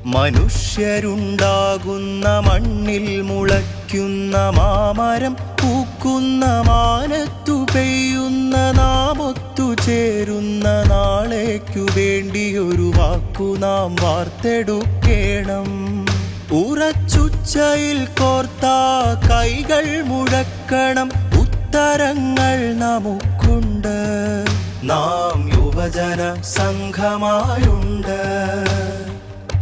മനുഷ്യരുണ്ടാകുന്ന മണ്ണിൽ മുളയ്ക്കുന്ന മാമരം പൂക്കുന്ന മാനത്തു പെയ്യുന്ന നാം ഒത്തുചേരുന്ന നാളേക്കു വേണ്ടിയൊരു വാക്കു നാം വാർത്തെടുക്കേണം. ഉറച്ചുച്ചയിൽ കോർത്ത കൈകൾ മുഴക്കണം. ഉത്തരങ്ങൾ നമുക്കുണ്ട്. നാം യുവജന സംഘമായുണ്ട്.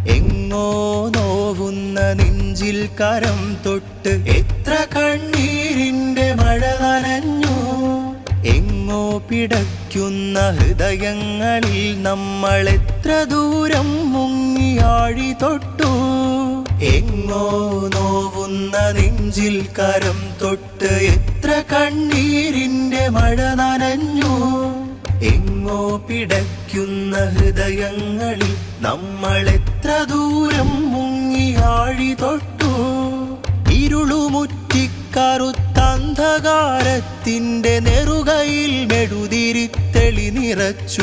എങ്ങോ നോവുന്ന നെഞ്ചിൽ കരം തൊട്ട് എത്ര കണ്ണീരിന്റെ മഴ നനഞ്ഞു. എങ്ങോ പിടയ്ക്കുന്ന ഹൃദയങ്ങളിൽ നമ്മൾ എത്ര ദൂരം മുങ്ങിയാഴി തൊട്ടു. എങ്ങോ നോവുന്ന നെഞ്ചിൽ കരം തൊട്ട് എത്ര കണ്ണീരിന്റെ മഴ നനഞ്ഞു. എങ്ങോ പിടയ്ക്കുന്ന ഹൃദയങ്ങളിൽ നമ്മൾ എത്ര ദൂരം മുങ്ങിയാഴി തൊട്ടു. ഇരുളുമുറ്റിക്കറുത്ത അന്ധകാരത്തിന്റെ നെറുകയിൽ മെഴുതിരിത്തെളി നിറച്ചു.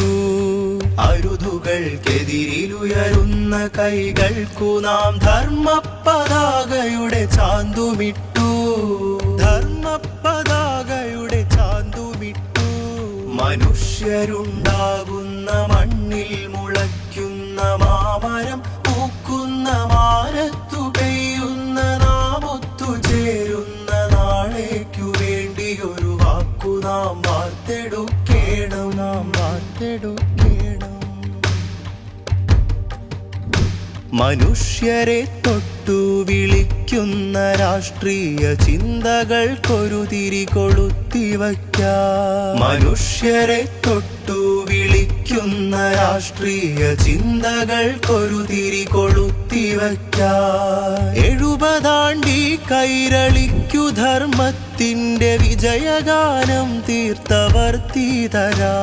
അരുതുകൾക്കെതിരിലുയരുന്ന കൈകൾക്കു നാം ധർമ്മപതാകയുടെ ചാന്തുമിട്ടു. ധർമ്മപതാകയുടെ ചാന്തുമിട്ടു. മനുഷ്യരുണ്ടാകുന്ന മണ്ണിൽ മുളയ്ക്കുന്ന മാമരം പൂക്കുന്ന മാനത്തു പെയ്യുന്ന നാം ഒത്തുചേരുന്ന നാളേക്കു വേണ്ടിയൊരു വാക്കു നാം വാർത്തെടുക്കേണം. നാം വാർത്തെടുക്കേണം. മനുഷ്യരെ തൊട്ടു വിളിക്കുന്ന രാഷ്ട്രീയ ചിന്തകൾക്കൊരു തിരി കൊളുത്തിവയ്ക്കാം. മനുഷ്യരെ തൊട്ടു വിളിക്കുന്ന രാഷ്ട്രീയ ചിന്തകൾക്കൊരു തിരി കൊളുത്തിവയ്ക്കാം. 70 കൈരളിക്കു ധർമ്മത്തിന്റെ വിജയഗാനം തീർത്തവർത്തിതരാ.